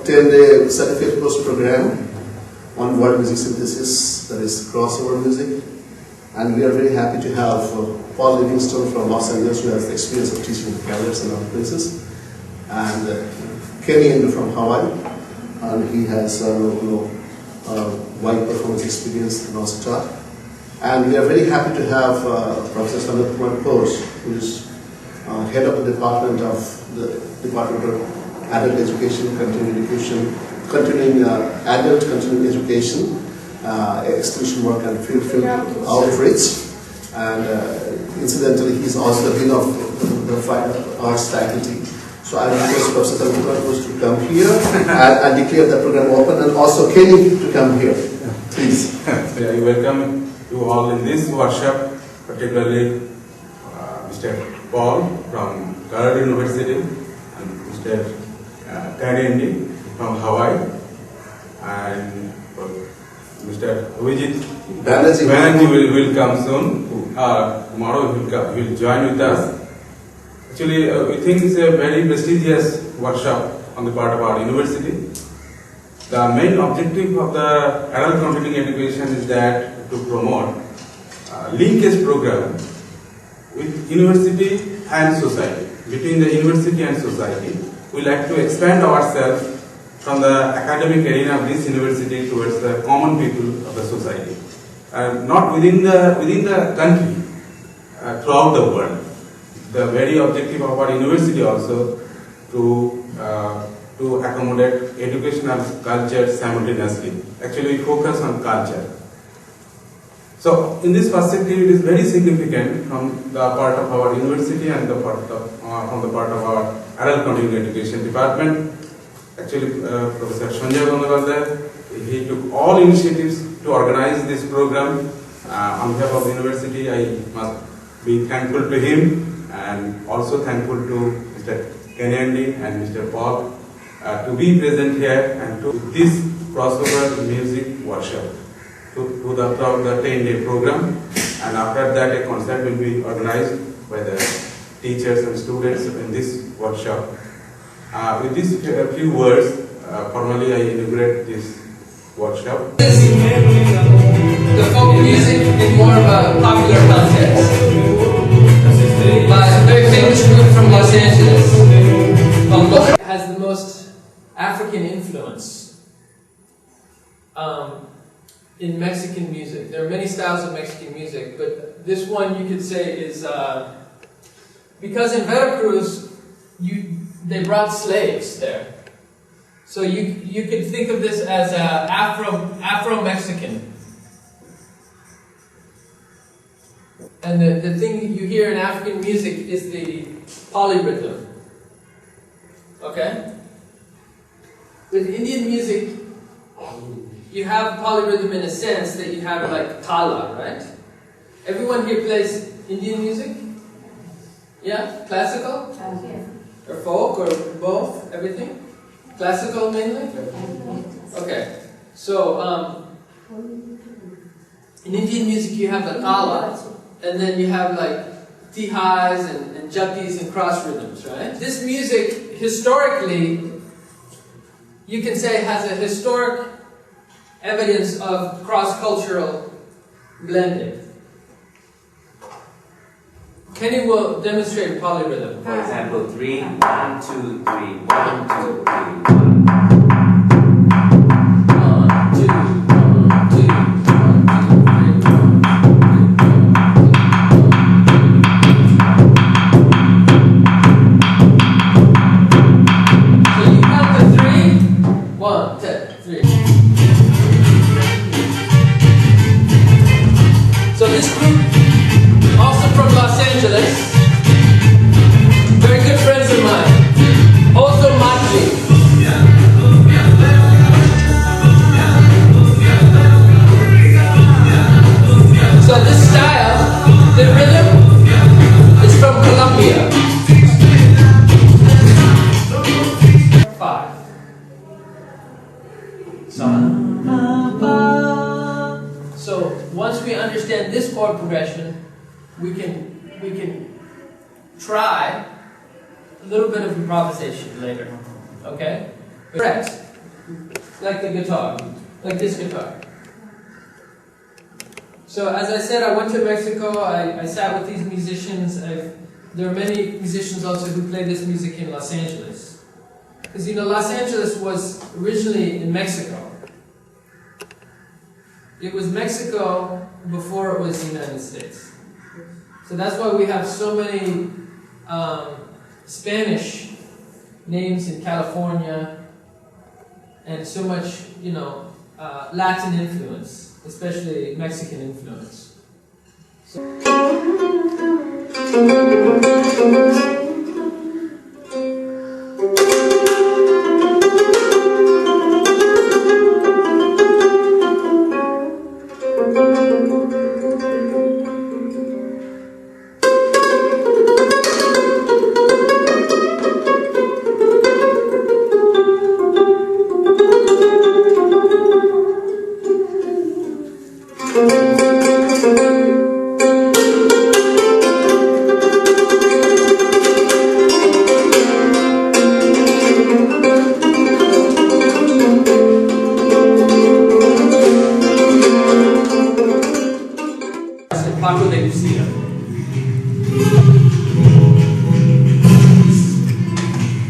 10-day certificate course program on world music synthesis, that is crossover music. And we are very happy to have Paul Livingstone from Los Angeles, who has the experience of teaching in Calais and other places, and Kenny Endo from Hawaii, and he has wide performance experience and also taught. And we are very happy to have Professor Sanat Kumar Ghosh, who is head of the Department of Adult Education, Continuing Adult Education, extension work and field outreach. And incidentally, he's also the dean of the fine arts faculty. So I request Professor Sanat Kumar Ghosh to come here and declare the program open, and also Kenny to come here, please. So I welcome you all in this workshop, particularly Mr. Paul from Kolkata University and Mr. Kariandi from Hawaii, and Mr. Vijit Banerjee will come soon. Tomorrow he will join with us. Actually, we think it's a very prestigious workshop on the part of our university. The main objective of the adult continuing education is that to promote linkage program with university and society, between the university and society. We like to expand ourselves from the academic arena of this university towards the common people of the society, not within the country, throughout the world. The very objective of our university also to accommodate education and culture simultaneously. Actually, we focus on culture. So, in this perspective, it is very significant from the part of our university and from the part of our adult continuing education department. Actually, Professor Sanjay Gondawardar, he took all initiatives to organize this program. On behalf of the university, I must be thankful to him, and also thankful to Mr. Kenyandi and Mr. Paul to be present here and to this crossover music workshop throughout the 10-day program. And after that, a concert will be organized by the teachers and students in this workshop. With these few words, formally I inaugurate this workshop. The folk music in more of a popular context by a very famous group from Los Angeles. It has the most African influence in Mexican music. There are many styles of Mexican music, but this one you could say is because in Veracruz they brought slaves there, so you could think of this as Afro-Mexican. And the thing you hear in African music is the polyrhythm. Okay? With Indian music, you have polyrhythm in a sense that you have like tala, right? Everyone here plays Indian music? Yeah? Classical? Or folk, or both? Everything? Classical mainly? Okay. So, in Indian music you have the tala, and then you have like tihas and jatis and cross rhythms, right? This music, historically, you can say has a historic evidence of cross-cultural blending. Kenny will demonstrate polyrhythm. For example, 3, 1, 2, 3, 1, 2, 3, 1. So this group, also from Los Angeles, very good friends of mine, also Matli. So this style, the rhythm, is from Colombia. 5. So once we understand this chord progression, we can try a little bit of improvisation later. Okay? Correct. like the guitar, like this guitar. So as I said, I went to Mexico, I sat with these musicians. There are many musicians also who play this music in Los Angeles. Because Los Angeles was originally in Mexico. It was Mexico before it was the United States. So that's why we have so many Spanish names in California and so much, Latin influence, especially Mexican influence.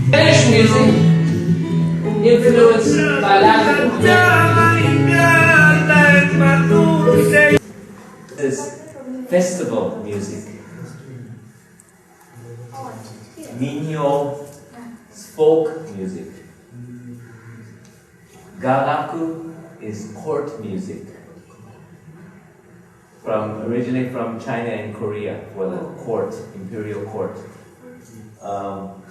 Spanish music influenced by Latin. This is festival music. Minyo is folk music. Garaku is court music. Originally from China and Korea for the court, imperial court.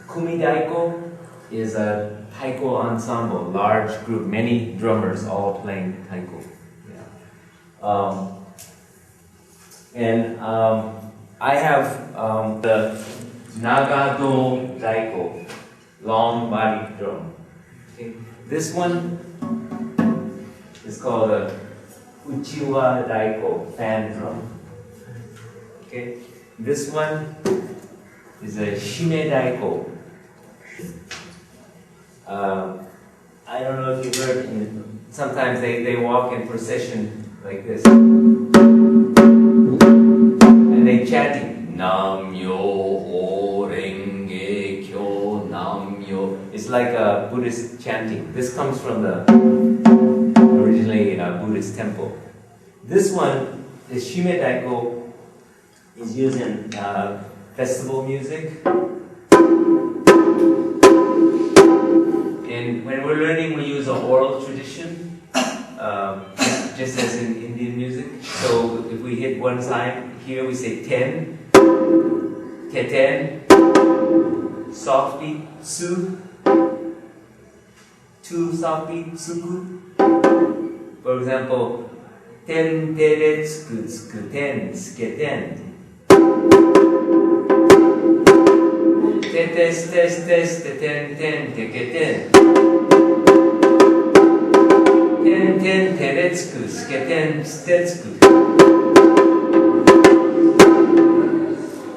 Kumidaiko is a taiko ensemble, large group, many drummers all playing taiko. I have the Nagado Daiko, long body drum. Okay. This one is called a Uchiwa Daiko, fan drum. Okay. This one is a Shime Daiko. I don't know if you've heard, sometimes they walk in procession like this. And they chanting, Nam Yo Ho Renge Kyo Nam Yo. It's like a Buddhist chanting. This comes from the originally Buddhist temple. This one, the Shime Daiko, is used in festival music. And when we're learning, we use an oral tradition, just as in Indian music. So if we hit one time, here we say ten, teten, soft beat, su, two soft beat, suku. For example, ten, tere, tsuku, tsuku, ten, sketen. Tes, ten, teketen. Ten, teretsku, sketen, stetsku.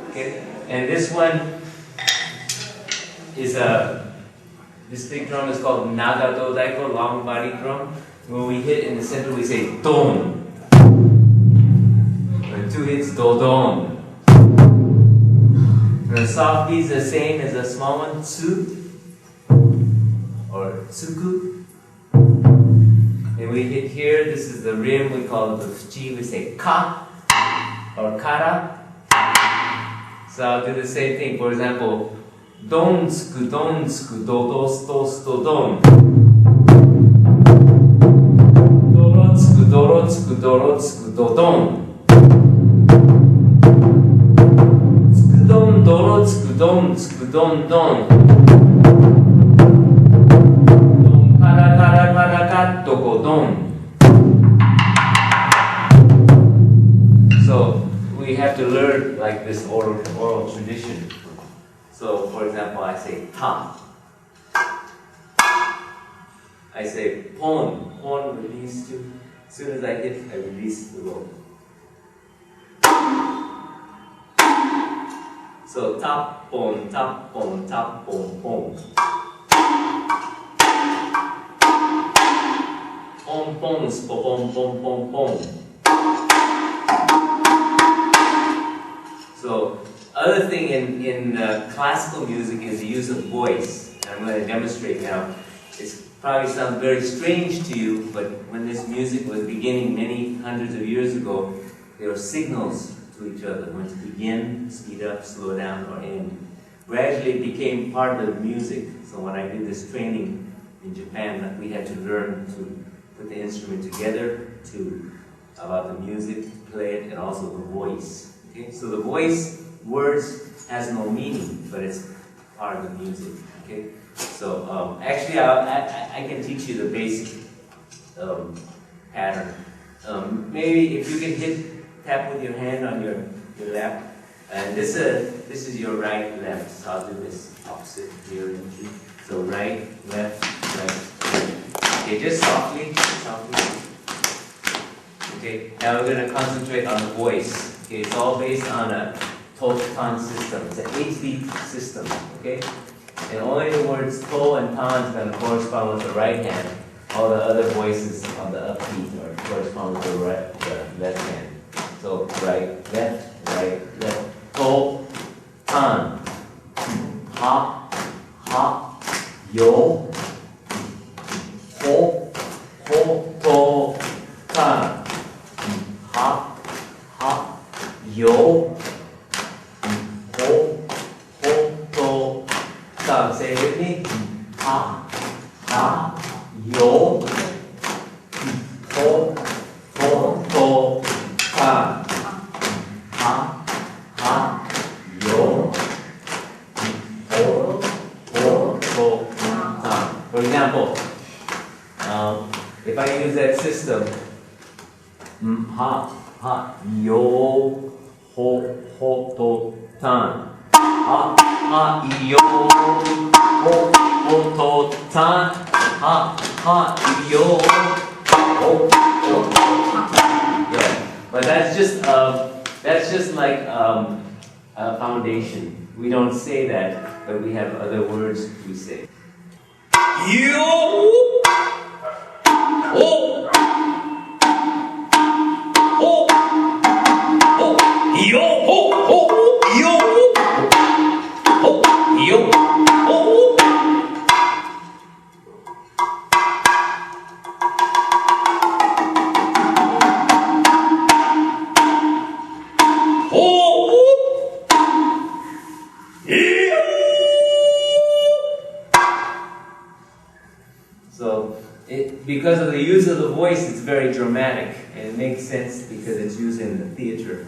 Okay, and this one is this big drum is called Nagato Daiko, long body drum. When we hit in the center, we say don. When two hits, do-don. The soft beat is the same as the small one, tsu or tsuku. And we hit here, this is the rim, we call it the fuchi, we say ka or kara. So I'll do the same thing. For example, don tsuku, do dos, do don. Doro tsuku, do don. Doro tsuku don don. Don kara katto go don. So we have to learn like this oral tradition. So for example, I say ta. I say pon. Pon release too. As soon as I hit, I release the rope. So tap, pon, tap, pon, pon. pongs, pom pom pom pom. So, other thing in classical music is the use of voice. I'm going to demonstrate now. It's probably sounds very strange to you, but when this music was beginning many hundreds of years ago, there were signals to each other when to begin, speed up, slow down, or end. Gradually it became part of the music. So when I did this training in Japan, we had to learn to put the instrument together, about the music, to play it, and also the voice. Okay? So the voice, words, has no meaning, but it's part of the music. Okay? So actually, I can teach you the basic pattern. Maybe if you can tap with your hand on your lap, and this is your right, left. So I'll do this opposite here. So right, left, right. Okay, just softly, softly. Okay, now we're going to concentrate on the voice. Okay, it's all based on a to-tan system. It's an 8-beat system. Okay. And only the words to and tan is going to correspond with the right hand. All the other voices on the upbeat are correspond with the left hand. So right, left, to, tan, ha, yo, ho, to, tan, ha, yo, ho, to. Say it with me. Ha, yo, to, ta. Ha, yo, to, ta. For example, if I use that system, ha, yo, ho, to, tan. Ha, yo, ho, to, tan. Ha, yo, ho, tan. Yeah, but that's just like a foundation. We don't say that, but we have other words we say. Yo, ho, yo, ho, yo. Yo, oh. So, because of the use of the voice, it's very dramatic, and it makes sense because it's used in the theater.